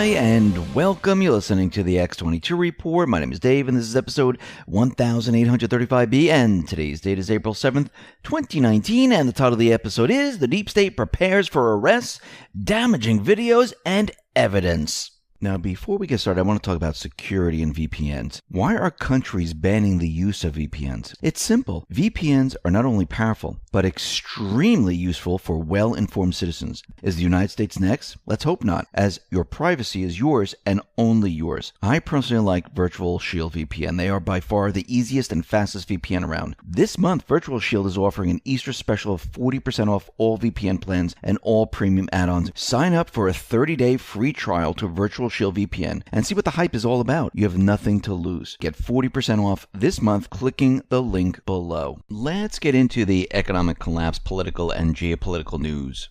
Hi, and welcome. You're listening to the X22 Report. My name is Dave, and this is episode 1835B, and today's date is April 7th, 2019, and the title of the episode is The Deep State Prepares for Arrests, Damaging Videos, and Evidence. Now, before we get started, I want to talk about security and VPNs. Why are countries banning the use of VPNs? It's simple. VPNs are not only powerful, but extremely useful for well-informed citizens. Is the United States next? Let's hope not, as your privacy is yours and only yours. I personally like Virtual Shield VPN. They are by far the easiest and fastest VPN around. This month, Virtual Shield is offering an Easter special of 40% off all VPN plans and all premium add-ons. Sign up for a 30-day free trial to Virtual Shield VPN and see what the hype is all about. You have nothing to lose. Get 40% off this month clicking the link below. Let's get into the economic collapse, political and geopolitical news.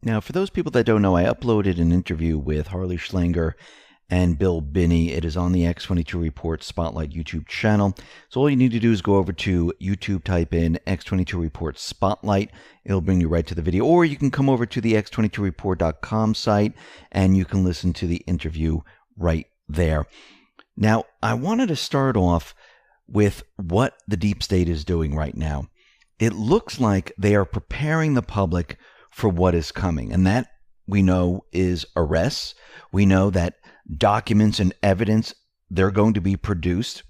Now, for those people that don't know, I uploaded an interview with Harley Schlanger and Bill Binney. It is on the X22 Report Spotlight YouTube channel. So all you need to do is go over to YouTube, type in X22 Report Spotlight. It'll bring you right to the video. Or you can come over to the x22report.com site and you can listen to the interview right there. Now, I wanted to start off with what the deep state is doing right now. It looks like they are preparing the public for what is coming. And that, we know, is arrests. We know that documents and evidence, they're going to be produced.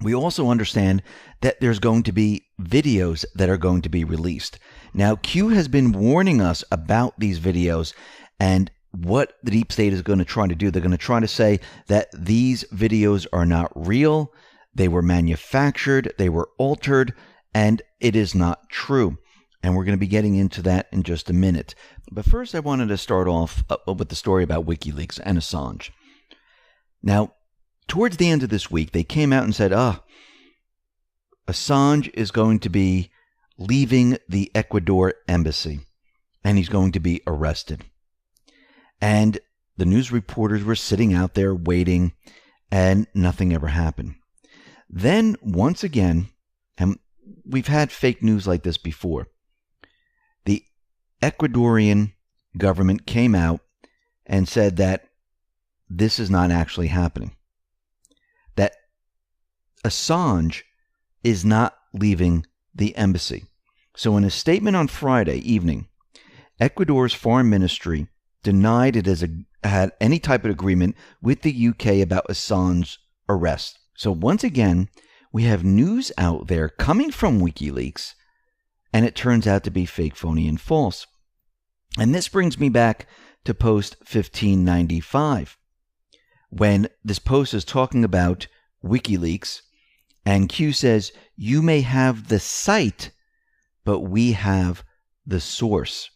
We also understand that there's going to be videos that are going to be released. Now, Q has been warning us about these videos and what the deep state is going to try to do. They're going to try to say that these videos are not real, they were manufactured, they were altered, and it is not true. And we're going to be getting into that in just a minute. But first, I wanted to start off with the story about WikiLeaks and Assange. Now, towards the end of this week, they came out and said, Assange is going to be leaving the Ecuador embassy, and he's going to be arrested. And the news reporters were sitting out there waiting, and nothing ever happened. Then, once again, and we've had fake news like this before, the Ecuadorian government came out and said that this is not actually happening. That Assange is not leaving the embassy. So in a statement on Friday evening, Ecuador's foreign ministry denied it had any type of agreement with the UK about Assange's arrest. So once again, we have news out there coming from WikiLeaks, and it turns out to be fake, phony, and false. And this brings me back to post 1595, when this post is talking about WikiLeaks, and Q says, you may have the site, but we have the source.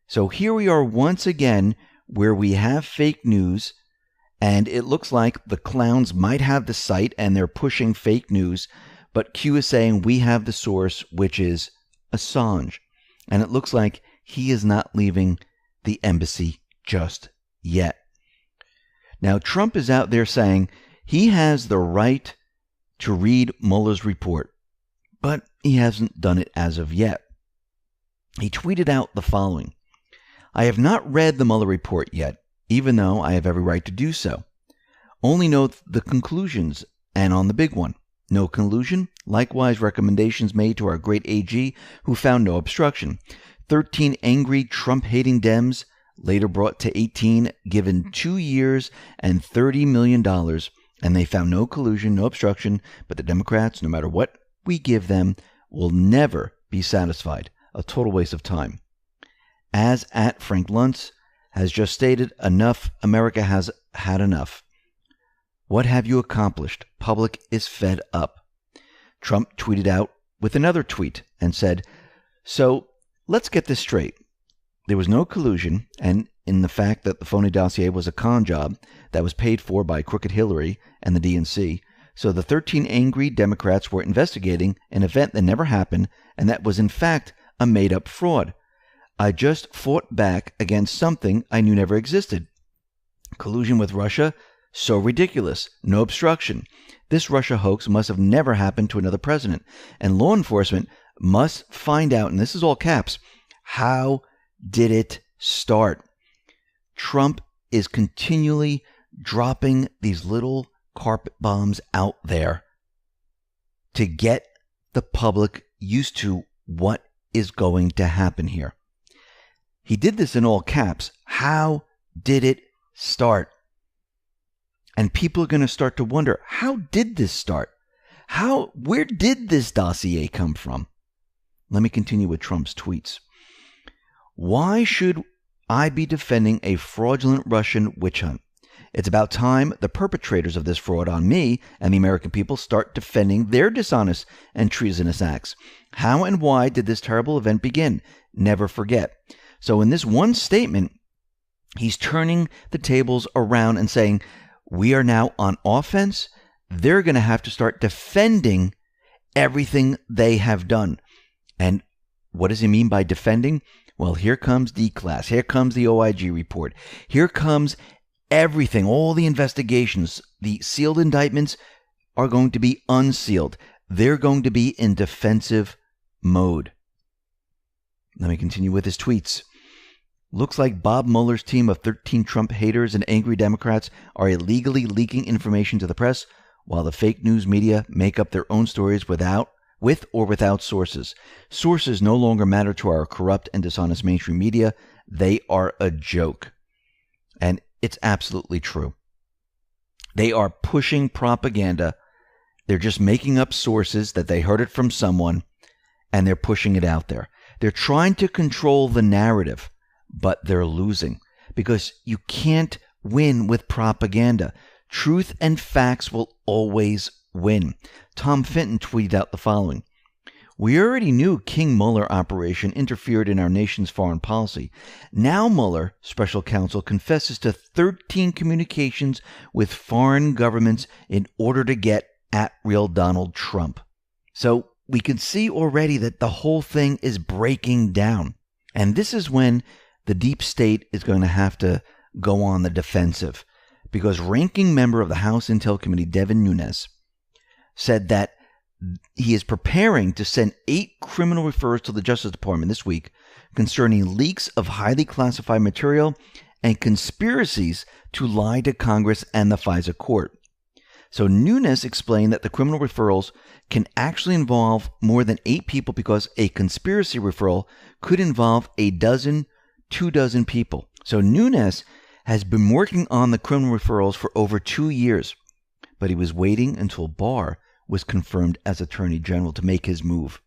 So here we are once again, where we have fake news, and it looks like the clowns might have the site, and they're pushing fake news, but Q is saying we have the source, which is Assange. And it looks like he is not leaving the embassy just yet. Now, Trump is out there saying he has the right to read Mueller's report, but he hasn't done it as of yet. He tweeted out the following: I have not read the Mueller report yet, even though I have every right to do so. Only know the conclusions, and on the big one. No collusion. Likewise, recommendations made to our great AG, who found no obstruction. 13 angry Trump-hating Dems, later brought to 18, given 2 years and $30 million, and they found no collusion, no obstruction, but the Democrats, no matter what we give them, will never be satisfied. A total waste of time. As at Frank Luntz has just stated, enough. America has had enough. What have you accomplished? Public is fed up. Trump tweeted out with another tweet and said, so let's get this straight. There was no collusion, and in the fact that the phony dossier was a con job that was paid for by Crooked Hillary and the DNC, so the 13 angry Democrats were investigating an event that never happened, and that was in fact a made-up fraud. I just fought back against something I knew never existed. Collusion with Russia? So ridiculous. No obstruction. This Russia hoax must have never happened to another president, and law enforcement must find out, and this is all caps, how did it start? Trump is continually dropping these little carpet bombs out there to get the public used to what is going to happen here. He did this in all caps. How did it start? And people are going to start to wonder, how did this start? Where did this dossier come from? Let me continue with Trump's tweets. Why should I be defending a fraudulent Russian witch hunt? It's about time the perpetrators of this fraud on me and the American people start defending their dishonest and treasonous acts. How and why did this terrible event begin? Never forget. So in this one statement, he's turning the tables around and saying, we are now on offense. They're going to have to start defending everything they have done. And what does he mean by defending? Well, here comes D-Class. Here comes the OIG report. Here comes everything, all the investigations. The sealed indictments are going to be unsealed. They're going to be in defensive mode. Let me continue with his tweets. Looks like Bob Mueller's team of 13 Trump haters and angry Democrats are illegally leaking information to the press, while the fake news media make up their own stories with or without sources. Sources no longer matter to our corrupt and dishonest mainstream media. They are a joke. And it's absolutely true. They are pushing propaganda. They're just making up sources that they heard it from someone, and they're pushing it out there. They're trying to control the narrative, but they're losing because you can't win with propaganda. Truth and facts will always win. Tom Fitton tweeted out the following. We already knew King Mueller operation interfered in our nation's foreign policy. Now Mueller, special counsel, confesses to 13 communications with foreign governments in order to get at real Donald Trump. So we can see already that the whole thing is breaking down. And this is when the deep state is going to have to go on the defensive, because ranking member of the House Intel Committee, Devin Nunes, said that he is preparing to send 8 criminal referrals to the Justice Department this week concerning leaks of highly classified material and conspiracies to lie to Congress and the FISA court. So Nunes explained that the criminal referrals can actually involve more than 8 people because a conspiracy referral could involve 12 people. So Nunes has been working on the criminal referrals for over 2 years, but he was waiting until Barr was confirmed as Attorney General to make his move.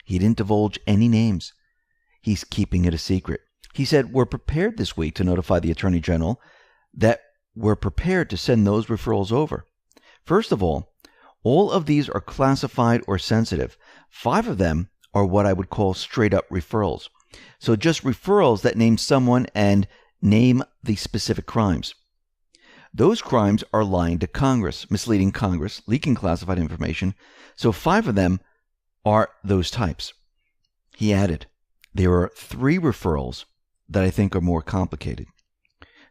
He didn't divulge any names. He's keeping it a secret. He said, we're prepared this week to notify the Attorney General that we're prepared to send those referrals over. First of all of these are classified or sensitive. 5 of them are what I would call straight up referrals. So just referrals that name someone and name the specific crimes. Those crimes are lying to Congress, misleading Congress, leaking classified information. So 5 of them are those types. He added, there are 3 referrals that I think are more complicated.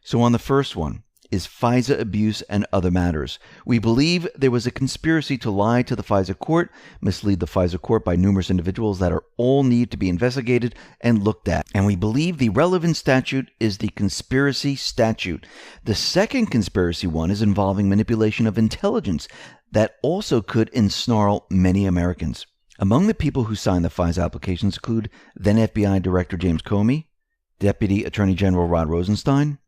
So on the first one is FISA abuse and other matters. We believe there was a conspiracy to lie to the FISA court, mislead the FISA court by numerous individuals that are all need to be investigated and looked at. And we believe the relevant statute is the conspiracy statute. The second conspiracy one is involving manipulation of intelligence that also could ensnarl many Americans. Among the people who signed the FISA applications include then FBI Director James Comey, Deputy Attorney General Rod Rosenstein,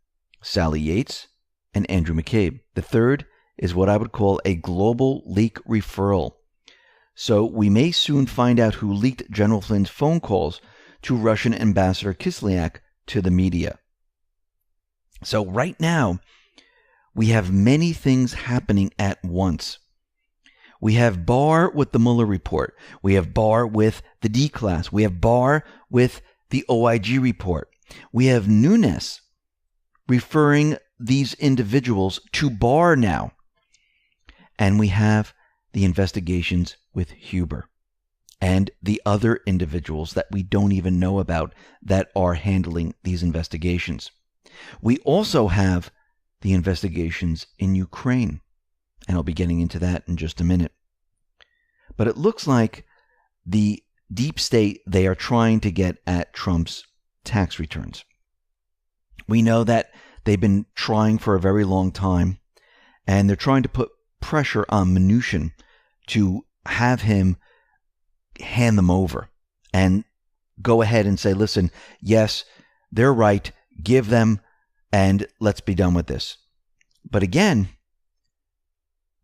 Sally Yates, and Andrew McCabe. The third is what I would call a global leak referral. So we may soon find out who leaked General Flynn's phone calls to Russian Ambassador Kislyak to the media. So right now, we have many things happening at once. We have Barr with the Mueller report. We have Barr with the D-Class. We have Barr with the OIG report. We have Nunes referring these individuals to Barr now. And we have the investigations with Huber and the other individuals that we don't even know about that are handling these investigations. We also have the investigations in Ukraine, and I'll be getting into that in just a minute. But it looks like the deep state, they are trying to get at Trump's tax returns. We know that they've been trying for a very long time, and they're trying to put pressure on Mnuchin to have him hand them over and go ahead and say, listen, yes, they're right, give them, and let's be done with this. But again,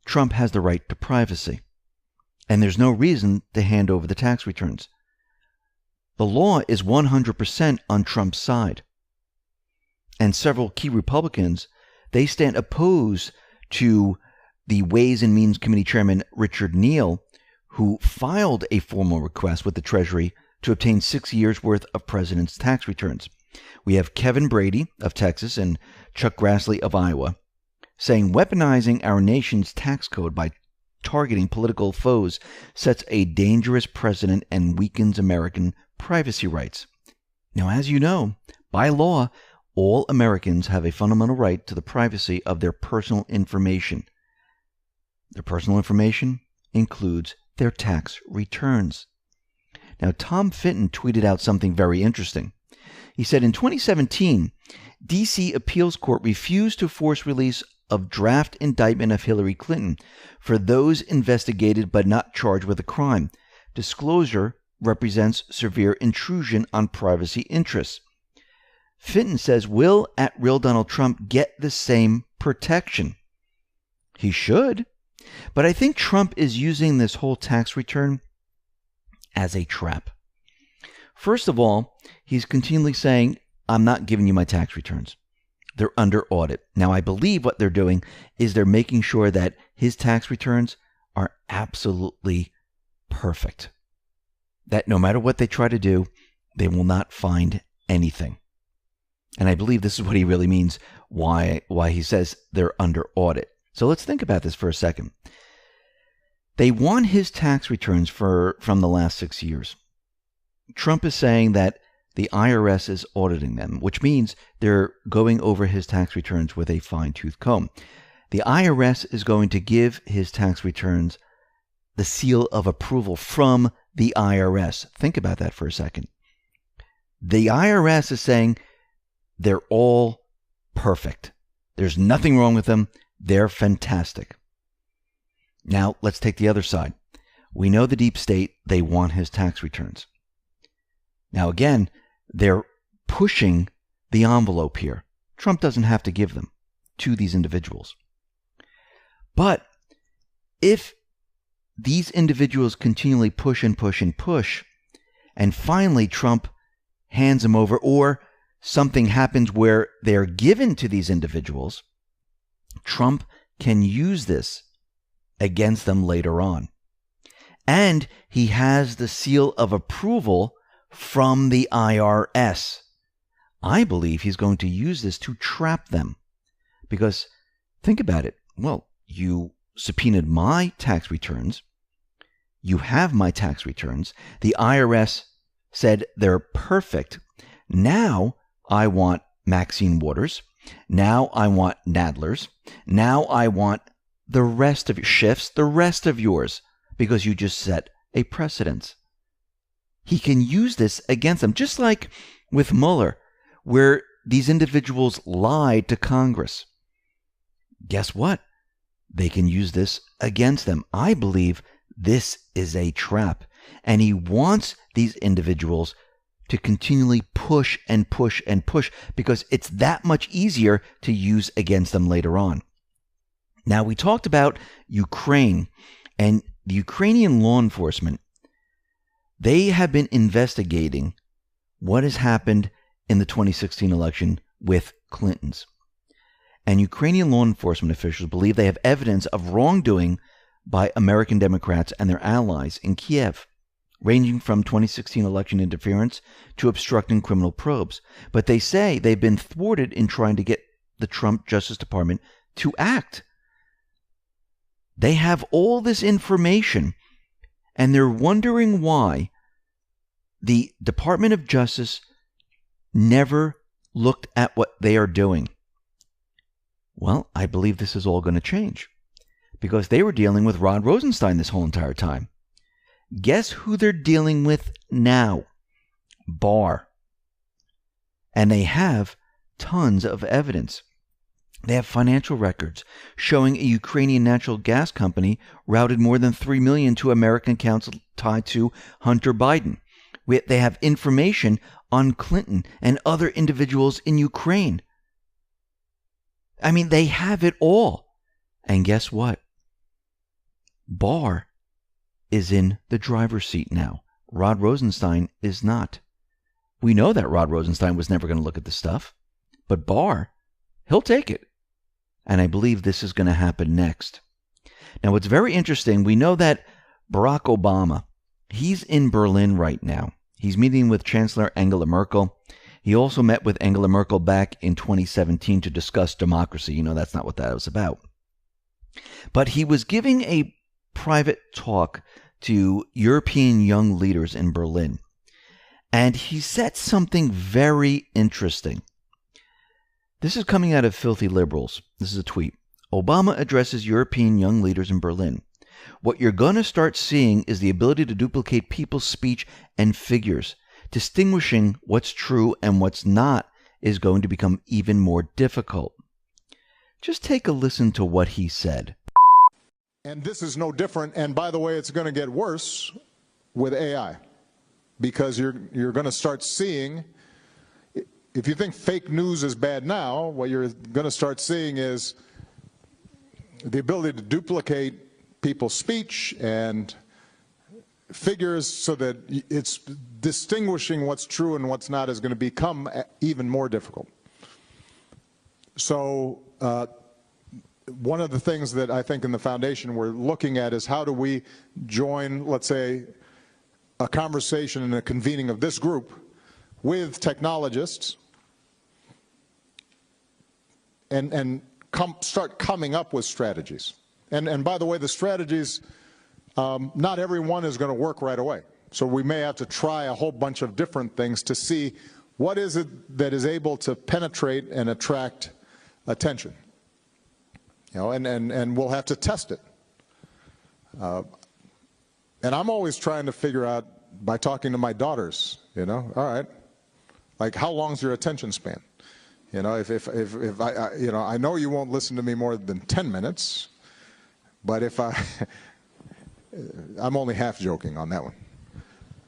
Trump has the right to privacy, and there's no reason to hand over the tax returns. The law is 100% on Trump's side. And several key Republicans, they stand opposed to the Ways and Means Committee Chairman Richard Neal, who filed a formal request with the Treasury to obtain 6 years' worth of president's tax returns. We have Kevin Brady of Texas and Chuck Grassley of Iowa saying weaponizing our nation's tax code by targeting political foes sets a dangerous precedent and weakens American privacy rights. Now, as you know, by law, all Americans have a fundamental right to the privacy of their personal information. Their personal information includes their tax returns. Now, Tom Fitton tweeted out something very interesting. He said, in 2017, D.C. Appeals Court refused to force release of draft indictment of Hillary Clinton for those investigated but not charged with a crime. Disclosure represents severe intrusion on privacy interests. Fitton says, will at real Donald Trump get the same protection? He should. But I think Trump is using this whole tax return as a trap. First of all, he's continually saying, I'm not giving you my tax returns. They're under audit. Now, I believe what they're doing is they're making sure that his tax returns are absolutely perfect. That no matter what they try to do, they will not find anything. And I believe this is what he really means, why he says they're under audit. So let's think about this for a second. They want his tax returns from the last 6 years. Trump is saying that the IRS is auditing them, which means they're going over his tax returns with a fine-tooth comb. The IRS is going to give his tax returns the seal of approval from the IRS. Think about that for a second. The IRS is saying they're all perfect. There's nothing wrong with them. They're fantastic. Now, let's take the other side. We know the deep state, they want his tax returns. Now, again, they're pushing the envelope here. Trump doesn't have to give them to these individuals. But if these individuals continually push and push and push, and finally Trump hands them over, or something happens where they're given to these individuals, Trump can use this against them later on. And he has the seal of approval from the IRS. I believe he's going to use this to trap them. Because think about it. Well, you subpoenaed my tax returns. You have my tax returns. The IRS said they're perfect. Now I want Maxine Waters. Now I want Nadler's. Now I want the rest of your shifts, the rest of yours, because you just set a precedent. He can use this against them, just like with Mueller, where these individuals lied to Congress. Guess what? They can use this against them. I believe this is a trap, and he wants these individuals to continually push and push and push because it's that much easier to use against them later on. Now, we talked about Ukraine, and the Ukrainian law enforcement, they have been investigating what has happened in the 2016 election with Clintons. And Ukrainian law enforcement officials believe they have evidence of wrongdoing by American Democrats and their allies in Kiev, ranging from 2016 election interference to obstructing criminal probes. But they say they've been thwarted in trying to get the Trump Justice Department to act. They have all this information, and they're wondering why the Department of Justice never looked at what they are doing. Well, I believe this is all going to change because they were dealing with Rod Rosenstein this whole entire time. Guess who they're dealing with now? Barr. And they have tons of evidence. They have financial records showing a Ukrainian natural gas company routed more than $3 million to American accounts tied to Hunter Biden. They have information on Clinton and other individuals in Ukraine. I mean, they have it all. And guess what? Barr is in the driver's seat now. Rod Rosenstein is not. We know that Rod Rosenstein was never going to look at this stuff. But Barr, he'll take it. And I believe this is going to happen next. Now, what's very interesting, we know that Barack Obama, he's in Berlin right now. He's meeting with Chancellor Angela Merkel. He also met with Angela Merkel back in 2017 to discuss democracy. You know, that's not what that was about. But he was giving a private talk to European young leaders in Berlin. And he said something very interesting. This is coming out of Filthy Liberals. This is a tweet. Obama addresses European young leaders in Berlin. What you're going to start seeing is the ability to duplicate people's speech and figures. Distinguishing what's true and what's not is going to become even more difficult. Just take a listen to what he said. And this is no different. And by the way, it's going to get worse with AI, because you're going to start seeing, if you think fake news is bad now, what you're going to start seeing is the ability to duplicate people's speech and figures so that it's distinguishing what's true and what's not is going to become even more difficult. So one of the things that I think in the foundation we're looking at is how do we join, let's say, a conversation and a convening of this group with technologists and start coming up with strategies. And by the way, the strategies, not everyone is going to work right away. So we may have to try a whole bunch of different things to see what is it that is able to penetrate and attract attention. You know, and we'll have to test it. And I'm always trying to figure out by talking to my daughters, you know, all right, like how long's your attention span? You know, if I you know, I know you won't listen to me more than 10 minutes, but if I'm only half joking on that one.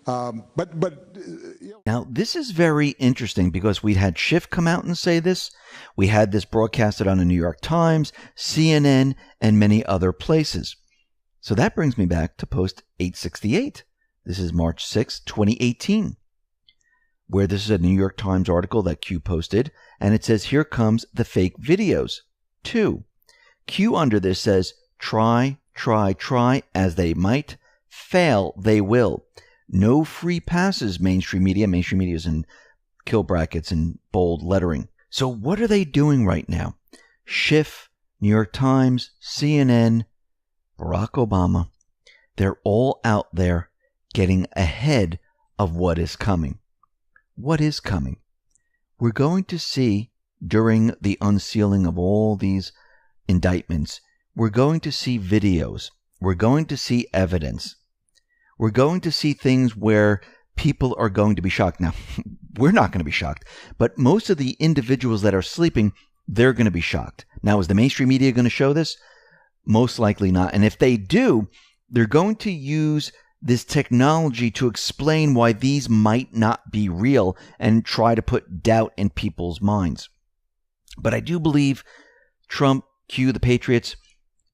You know. Now, this is very interesting because we had Schiff come out and say this. We had this broadcasted on the New York Times, CNN, and many other places. So that brings me back to post 868. This is March 6, 2018, where this is a New York Times article that Q posted, and it says, here comes the fake videos. 2. Q under this says, try as they might, fail they will. No free passes, mainstream media. Mainstream media is in kill brackets and bold lettering. So what are they doing right now? Schiff, New York Times, CNN, Barack Obama, they're all out there getting ahead of what is coming. What is coming? We're going to see during the unsealing of all these indictments, we're going to see videos. We're going to see evidence. We're going to see things where people are going to be shocked. Now, we're not going to be shocked, but most of the individuals that are sleeping, they're going to be shocked. Now, is the mainstream media going to show this? Most likely not. And if they do, they're going to use this technology to explain why these might not be real and try to put doubt in people's minds. But I do believe Trump, Q, the Patriots,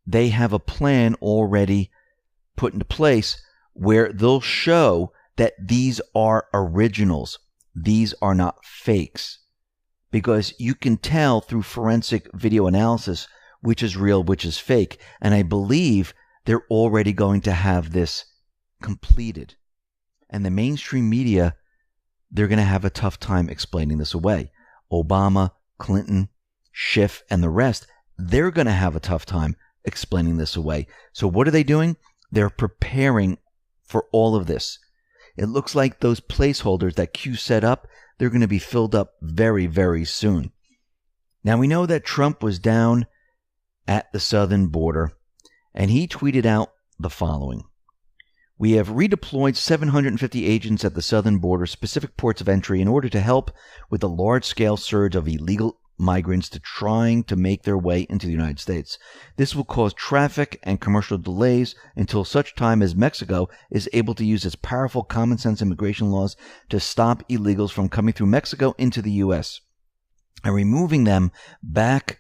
they have a plan already put into place where they'll show that these are originals. These are not fakes. Because you can tell through forensic video analysis which is real, which is fake. And I believe they're already going to have this completed. And the mainstream media, they're going to have a tough time explaining this away. Obama, Clinton, Schiff, and the rest, they're going to have a tough time explaining this away. So what are they doing? They're preparing for all of this. It looks like those placeholders that Q set up, they're going to be filled up very, very soon. Now, we know that Trump was down at the southern border, and he tweeted out the following. We have redeployed 750 agents at the southern border, specific ports of entry, in order to help with the large-scale surge of illegal migrants to trying to make their way into the United States. This will cause traffic and commercial delays until such time as Mexico is able to use its powerful common sense immigration laws to stop illegals from coming through Mexico into the U.S. and removing them back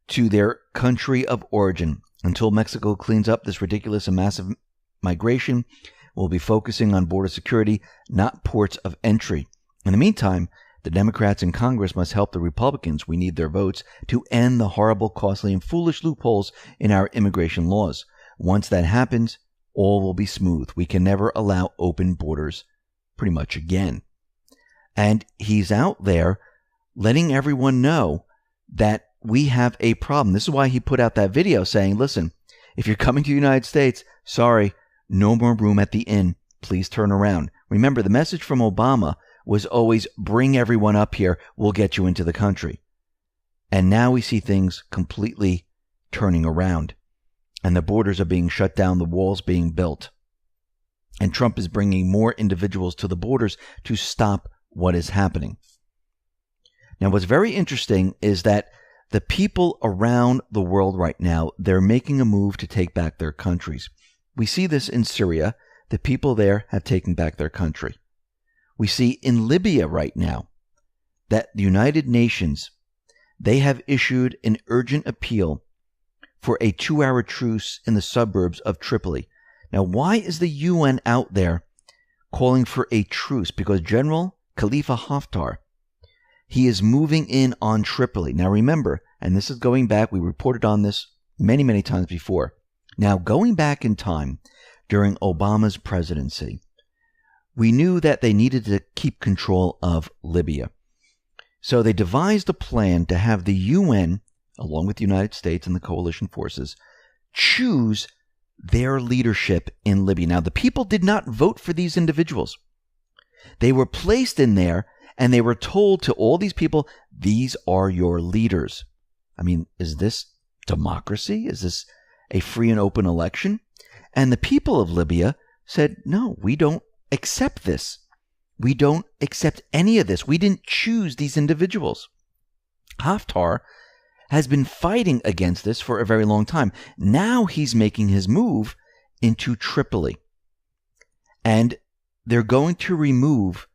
to their country of origin. Until Mexico cleans up this ridiculous and massive migration, we'll be focusing on border security, not ports of entry. In the meantime, the Democrats in Congress must help the Republicans, we need their votes, to end the horrible, costly, and foolish loopholes in our immigration laws. Once that happens, all will be smooth. We can never allow open borders pretty much again. And he's out there letting everyone know that we have a problem. This is why he put out that video saying, listen, if you're coming to the United States, sorry, no more room at the inn. Please turn around. Remember, the message from Obama was always bring everyone up here. We'll get you into the country. And now we see things completely turning around. And the borders are being shut down, the walls being built. And Trump is bringing more individuals to the borders to stop what is happening. Now, what's very interesting is that the people around the world right now, they're making a move to take back their countries. We see this in Syria. The people there have taken back their country. We see in Libya right now that the United Nations, they have issued an urgent appeal for a 2-hour truce in the suburbs of Tripoli. Now, why is the UN out there calling for a truce? Because General Khalifa Haftar, he is moving in on Tripoli. Now, remember, and this is going back, we reported on this many, many times before. Now, going back in time during Obama's presidency, we knew that they needed to keep control of Libya. So they devised a plan to have the UN, along with the United States and the coalition forces, choose their leadership in Libya. Now, the people did not vote for these individuals. They were placed in there, and they were told to all these people, these are your leaders. I mean, is this democracy? Is this a free and open election? And the people of Libya said, no, we don't accept this. We don't accept any of this. We didn't choose these individuals. Haftar has been fighting against this for a very long time. Now he's making his move into Tripoli. And they're going to remove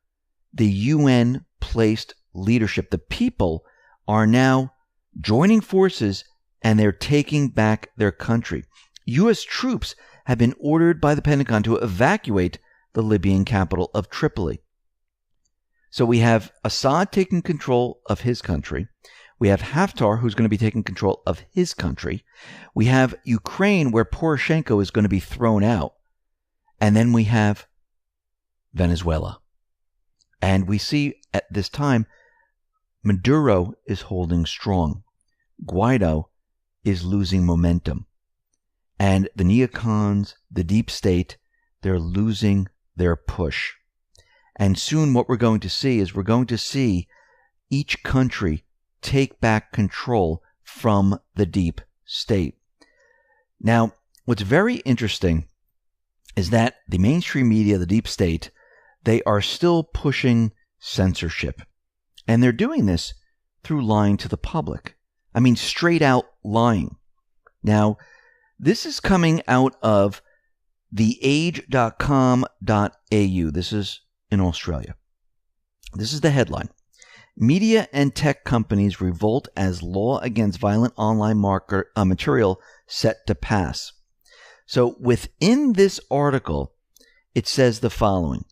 the UN-placed leadership. The people are now joining forces and they're taking back their country. U.S. troops have been ordered by the Pentagon to evacuate the Libyan capital of Tripoli. So we have Assad taking control of his country. We have Haftar, who's going to be taking control of his country. We have Ukraine, where Poroshenko is going to be thrown out. And then we have Venezuela. And we see at this time, Maduro is holding strong. Guaido is losing momentum. And the neocons, the deep state, they're losing their push. And soon what we're going to see is we're going to see each country take back control from the deep state. Now, what's very interesting is that the mainstream media, the deep state, they are still pushing censorship. And they're doing this through lying to the public. I mean, straight out lying. Now, this is coming out of theage.com.au. This is in Australia. This is the headline. Media and tech companies revolt as law against violent online material set to pass. So within this article, it says the following.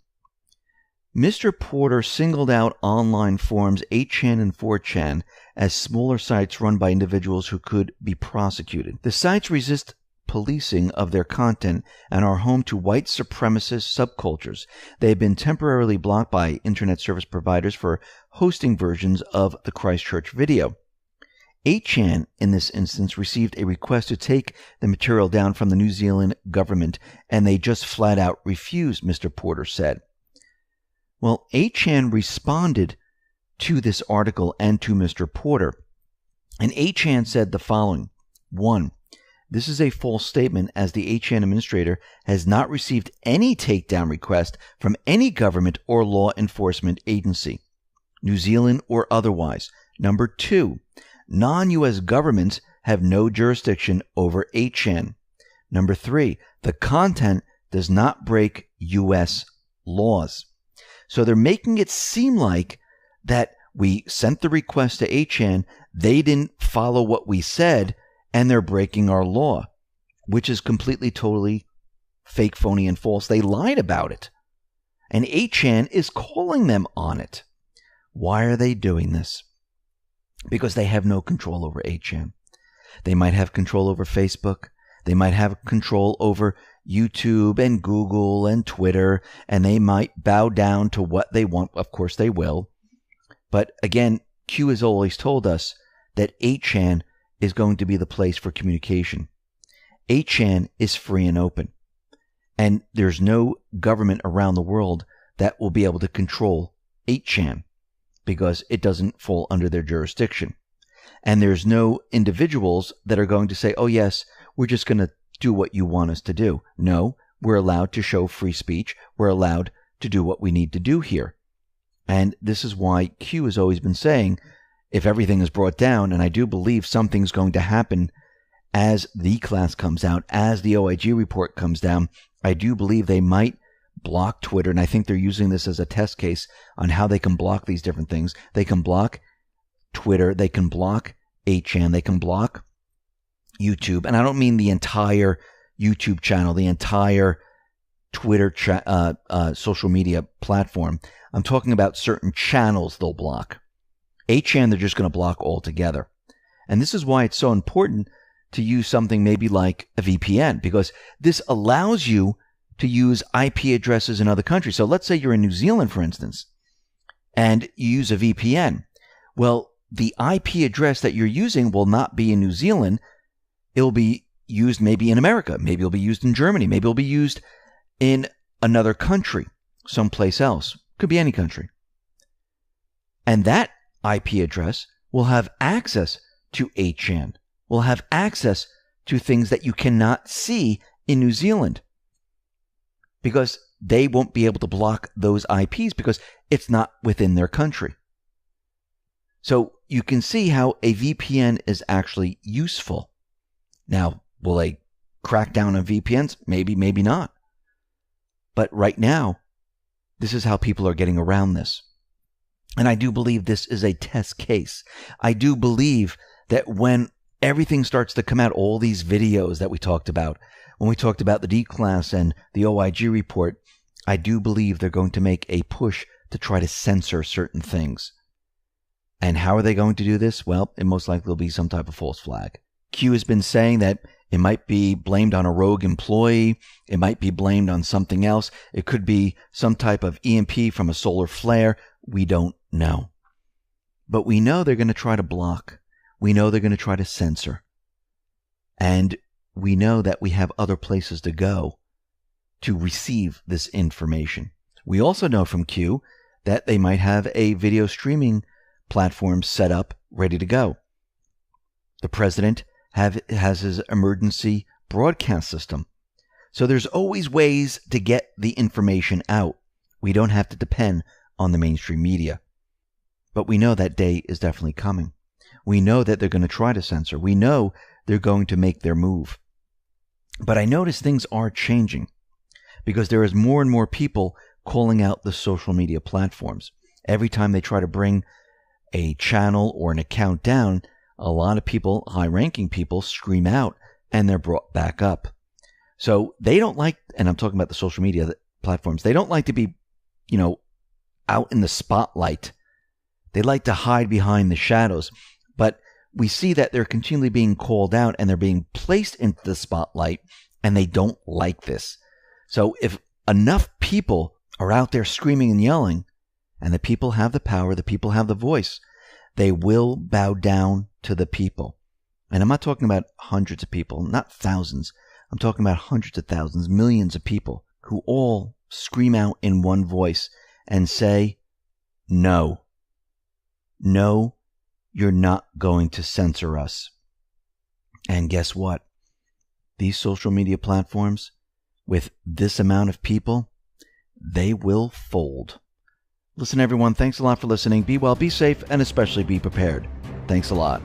Mr. Porter singled out online forums 8chan and 4chan as smaller sites run by individuals who could be prosecuted. The sites resist policing of their content and are home to white supremacist subcultures. They have been temporarily blocked by internet service providers for hosting versions of the Christchurch video. 8chan, in this instance, received a request to take the material down from the New Zealand government, and they just flat out refused, Mr. Porter said. Well, 8chan responded to this article and to Mr. Porter. And 8chan said the following. 1. This is a false statement, as the 8chan administrator has not received any takedown request from any government or law enforcement agency, New Zealand or otherwise. Number 2, non-U.S. governments have no jurisdiction over 8chan. Number 3, the content does not break U.S. laws. So they're making it seem like that we sent the request to 8chan, they didn't follow what we said, and they're breaking our law, which is completely, totally fake, phony, and false. They lied about it. And 8chan is calling them on it. Why are they doing this? Because they have no control over 8chan. They might have control over Facebook. They might have control over YouTube and Google and Twitter, and they might bow down to what they want. Of course they will. But again, Q has always told us that 8chan is going to be the place for communication. 8chan is free and open. And there's no government around the world that will be able to control 8chan because it doesn't fall under their jurisdiction. And there's no individuals that are going to say, oh yes, we're just going to do what you want us to do. No, we're allowed to show free speech. We're allowed to do what we need to do here. And this is why Q has always been saying, if everything is brought down, and I do believe something's going to happen as the class comes out, as the OIG report comes down, I do believe they might block Twitter, and I think they're using this as a test case on how they can block these different things. They can block Twitter, they can block 8chan, they can block YouTube, and I don't mean the entire YouTube channel, the entire Twitter social media platform. I'm talking about certain channels they'll block. 8chan, they're just going to block altogether. And this is why it's so important to use something maybe like a VPN, because this allows you to use IP addresses in other countries. So let's say you're in New Zealand, for instance, and you use a VPN. Well, the IP address that you're using will not be in New Zealand. It'll be used maybe in America. Maybe it'll be used in Germany. Maybe it'll be used in another country, someplace else. Could be any country. And that IP address will have access to 8chan, will have access to things that you cannot see in New Zealand, because they won't be able to block those IPs because it's not within their country. So you can see how a VPN is actually useful. Now, will they crack down on VPNs? Maybe, maybe not. But right now, this is how people are getting around this. And I do believe this is a test case. I do believe that when everything starts to come out, all these videos that we talked about, when we talked about the D-Class and the OIG report, I do believe they're going to make a push to try to censor certain things. And how are they going to do this? Well, it most likely will be some type of false flag. Q has been saying that it might be blamed on a rogue employee. It might be blamed on something else. It could be some type of EMP from a solar flare. We don't know. But we know they're going to try to block. We know they're going to try to censor. And we know that we have other places to go to receive this information. We also know from Q that they might have a video streaming platform set up, ready to go. The president has his emergency broadcast system. So there's always ways to get the information out. We don't have to depend on the mainstream media. But we know that day is definitely coming. We know that they're going to try to censor. We know they're going to make their move. But I notice things are changing because there is more and more people calling out the social media platforms. Every time they try to bring a channel or an account down, a lot of people, high-ranking people, scream out and they're brought back up. So they don't like, and I'm talking about the social media platforms, they don't like to be, out in the spotlight. They like to hide behind the shadows. But we see that they're continually being called out and they're being placed into the spotlight, and they don't like this. So if enough people are out there screaming and yelling, and the people have the power, the people have the voice, they will bow down to the people. And I'm not talking about hundreds of people, not thousands. I'm talking about hundreds of thousands, millions of people who all scream out in one voice and say, no. No, you're not going to censor us. And guess what? These social media platforms, with this amount of people, they will fold. Listen, everyone, thanks a lot for listening. Be well, be safe, and especially be prepared. Thanks a lot.